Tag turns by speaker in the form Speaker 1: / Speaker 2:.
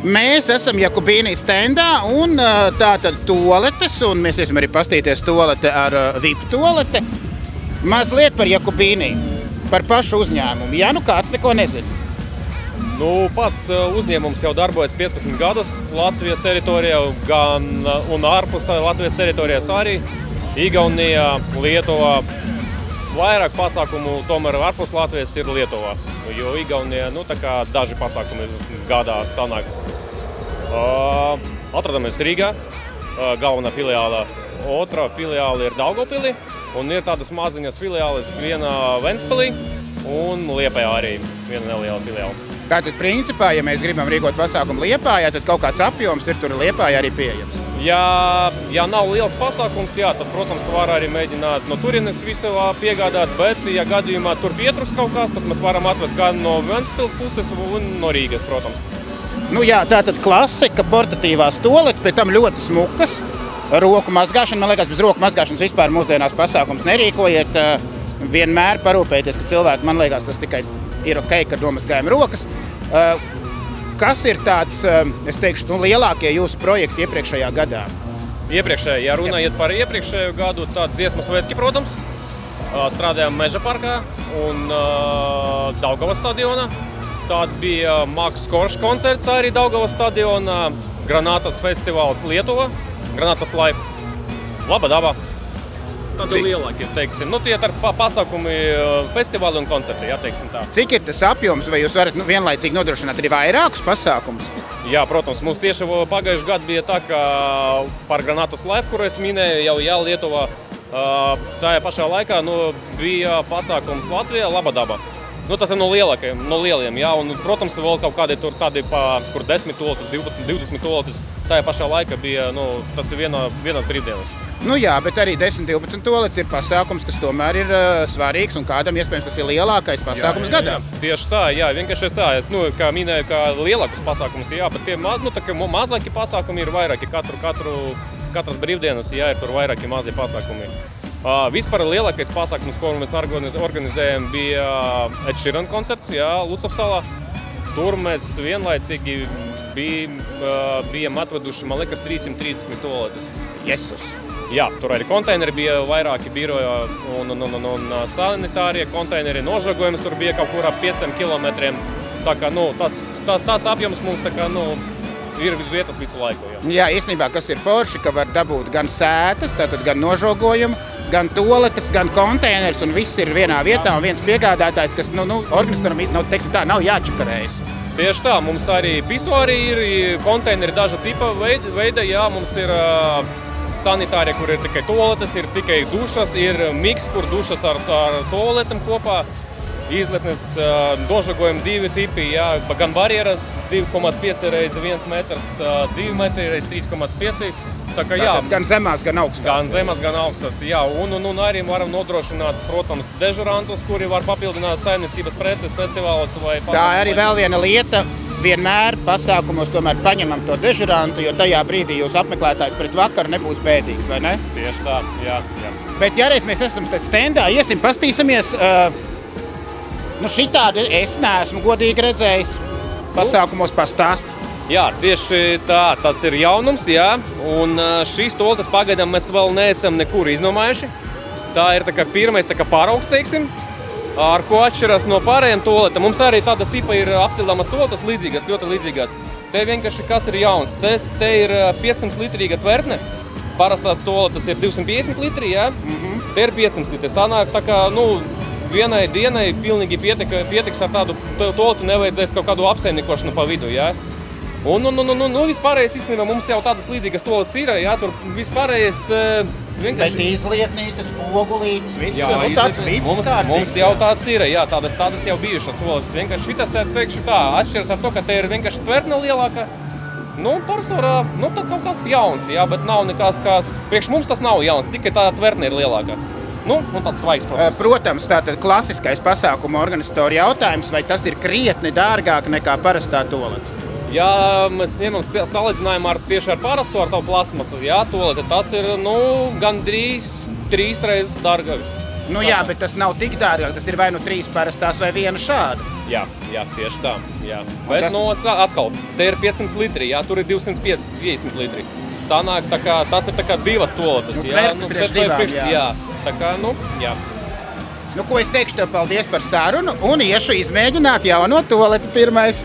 Speaker 1: Mēs esam Jakubīnī standā un tātad toaletes, un mēs esam arī pastīties toalete ar VIP toalete. Mazliet par Jakubīnī, par pašu uzņēmumu. Ja nu kāds neko nezina.
Speaker 2: Nu, pats uzņēmums jau darbojas 15 gadus Latvijas teritorijā, gan un ārpus Latvijas teritorijas arī. Igaunijā, Lietuvā. Vairāk pasākumu tomēr ārpus Latvijas ir Lietuvā, jo Igaunijā tā kā daži pasākumi gadā sanāk. Atrodamies Rīgā, galvenā filiāla. Otra filiāla ir Daugavpilī, un ir tādas maziņas filiāles, viena Ventspilī un Liepājā arī viena neliela filiāla.
Speaker 1: Tātad principā, ja mēs gribam rīkot pasākumu Liepājā, tad kaut kāds apjoms ir tur Liepājā arī pieejams.
Speaker 2: Ja nav liels pasākums, tad, protams, var arī mēģināt no turienes visu piegādāt, bet, ja gadījumā tur pietrūks kaut kas, tad mēs varam atvest gan no Ventspils puses un no Rīgas, protams.
Speaker 1: Nu jā, tātad klasika, portatīvās toaletes, pēc tam ļoti smukas, roku mazgāšana. Man liekas, bez roku mazgāšanas vispār mūsdienās pasākums nerīkojiet. Vienmēr parūpēties, ka cilvēki, man liekas, tas tikai ir ok, ka domazgājam rokas. Kas ir tāds, es teikšu, lielākie jūsu projekti iepriekšējā gadā?
Speaker 2: Iepriekšējā, ja runājot par iepriekšējo gadu, tad dziesmu svētki, protams. Strādājām Meža parkā un Daugavas stadionā. Tad bija Maks Korš koncerts arī Daugavas stadionā, Granātas festivāls Lietuva, Granātas Live, Laba daba. Tādi lielākie, teiksim. Tie ir pasākumi, festivāli un koncerti, teiksim tā.
Speaker 1: Cik ir tas apjoms, vai jūs varat vienlaicīgi nodrošināt arī vairākus pasākumus?
Speaker 2: Jā, protams, mums tieši pagājuši gadu bija tā, ka par Granātas Live, kuru es minēju jau Lietuvā, tajā pašā laikā bija pasākums Latvijā, Laba daba. Tas ir no lieliem, jā, un, protams, vēl kaut kādi tur tādi, kur 10 toaletes, 20 toaletes, tajā pašā laikā bija, tas ir vienas brīvdienas.
Speaker 1: Jā, bet arī 10-12 toaletes ir pasākums, kas tomēr ir svarīgs, un kādam iespējams tas ir lielākais pasākums gadā.
Speaker 2: Tieši tā, jā, vienkārši tā, kā minēju, kā lielākus pasākumus, jā, bet tie mazāki pasākumi ir vairāki, katras brīvdienas, jā, ir tur vairāki mazie pasākumi. Vispār lielākais pasākums, ko mēs organizējam, bija Ed Sheeran koncerts, Lucavsalā. Tur mēs vienlaicīgi bijām atveduši, man liekas, 330 toaletes.
Speaker 1: Jesus!
Speaker 2: Jā, tur arī konteineri bija vairāki biroja un sanitārie konteineri. Nožagojums tur bija kaut kur ap 5 kilometriem. Tā kā, tāds apjoms mums ir uz vietas visu laiku.
Speaker 1: Jā, īstenībā, kas ir forši, ka var dabūt gan sētas, tātad gan nožogojumu, gan toaletes, gan konteineris, un viss ir vienā vietā, un viens piegādātājs, kas, organizatoram, teiksim tā, nav jāčakarējas.
Speaker 2: Tieši tā, mums arī pisuāri ir, konteineri daža tipa veida, jā, mums ir sanitārie, kur ir tikai toaletes, ir tikai dušas, ir miks, kur dušas ar toaletam kopā. Izletnes dožagojumi 2 tipi, jā, gan barjeras 2,5 reiz 1 metrs, 2 metri reiz 3,5. Tā kā, jā,
Speaker 1: gan zemās, gan augstās.
Speaker 2: Gan zemās, gan augstas, jā. Un arī varam nodrošināt, protams, dežurantus, kuri var papildināt saimniecības preces festivālos.
Speaker 1: Tā arī vēl viena lieta. Vienmēr pasākumos tomēr paņemam to dežurantu, jo tajā brīdī jūs apmeklētājs pret vakaru nebūs bēdīgs, vai ne?
Speaker 2: Tieši tā, jā.
Speaker 1: Bet ja reiz mēs esam standā, iesim, pastīsimies. Šitādi es neesmu godīgi redzējis pasākumos pastāst.
Speaker 2: Jā, tieši tā, tas ir jaunums, jā, un šīs toaletes pagaidām mēs vēl neesam nekur iznomājuši. Tā ir pirmais paraugs, teiksim, ar ko atšķirās no pārējiem toaletēm. Mums arī tāda tipa ir apsildāmas toaletes līdzīgas, ļoti līdzīgas. Te vienkārši kas ir jauns, te ir 500 litrīga tvertne, parastās toaletes ir 250 litri, jā, te ir 500 litri. Sanāk tā kā, vienai dienai pilnīgi pietiks ar tādu toaletu, nevajadzēs kaut kādu apsaimniekošanu pa vidu, jā. Un vispārējais īstenībā mums jau tādas līdzīgas toaletes ir, jā, tur vispārējais vienkārši...
Speaker 1: Bet izlietnītes, spogulītes, viss, tāds vips kārtīgs.
Speaker 2: Mums jau tāds ir, jā, tādas jau bijušas toaletes. Vienkārši šitas, teikšu tā, atšķiras ar to, ka te ir vienkārši tvertne lielāka. Pārsvarā, tā kaut kāds jauns, jā, bet nav nekas, priekš mums tas nav jauns, tikai tā tvertne ir lielāka. Tāds svaigs, protams.
Speaker 1: Protams, tātad klasiskais pasākuma organizatora jautājums, vai tas ir krietni dārgāk nekā parastā toalete?
Speaker 2: Ja mēs ņemam salīdzinājumu tieši ar parasto, ar tavu plasmasu, jā, toalete, tas ir, gandrīz 3 reizes dārgāks.
Speaker 1: Nu jā, bet tas nav tik dārgāk. Tas ir vai nu 3 parastās vai 1 šāda.
Speaker 2: Jā, tieši tā. Jā. Bet
Speaker 1: tas...
Speaker 2: atkal, te ir 500 litri, jā, tur ir 250 litri. Sanāk, tas ir 2 toaletes.
Speaker 1: Priekš divām,
Speaker 2: jā. Jā.
Speaker 1: Nu, ko es teikšu tev paldies par sarunu un iešu izmēģināt jauno toaleti pirmais.